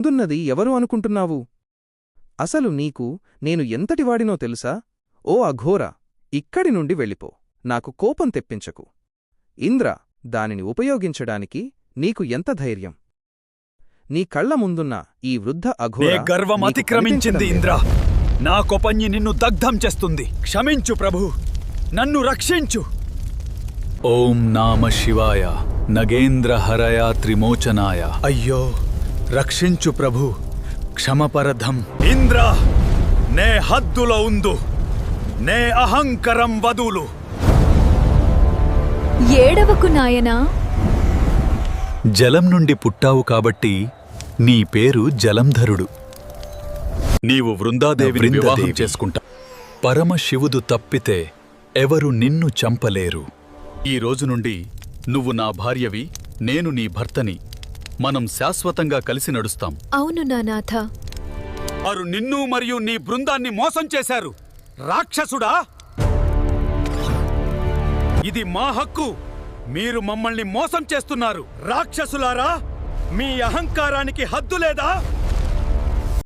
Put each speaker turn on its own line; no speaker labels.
ముందున్నది ఎవరు అనుకుంటున్నావు? అసలు నీకు నేను ఎంతటివాడినో తెలుసా? ఓ అఘోర, ఇక్కడి నుండి వెళ్ళిపో. నాకు కోపం తెప్పించకు. ఇంద్ర, దానిని ఉపయోగించడానికి నీకు ఎంత ధైర్యం? నీ కళ్ల ముందున్న ఈ వృద్ధ అఘోర
గర్వం అతిక్రమించింది ఇంద్ర. నా కోపంని నిన్ను దగ్ధం చేస్తుంది. క్షమించు ప్రభు, నన్ను రక్షించు. ఓం నామ శివాయ నగేంద్రహరయ త్రిమోచనాయ. అయ్యో, రక్షించు ప్రభు, క్షమపరధం. ఇంద్ర, నే హద్దులో ఉందు, నే అహంకరం వదులు.
ఏడవకు నాయనా.
జలం నుండి పుట్టావు కాబట్టి నీ పేరు జలంధరుడు. నీవు వృందాదేవిని వివాహం చేసుకుంటా. పరమశివుడు తప్పితే ఎవరు నిన్ను చంపలేరు. ఈ రోజు నుండి నువ్వు నా భార్యవి, నేను నీ భర్తని. మనం శాశ్వతంగా కలిసి నడుస్తాం.
అవును నానాథ.
వారు నిన్ను మరియు నీ బృందాన్ని మోసం చేశారు. రాక్షసుడా! ఇది మా హక్కు. మీరు మమ్మల్ని మోసం చేస్తున్నారు. రాక్షసులారా, మీ అహంకారానికి హద్దు లేదా?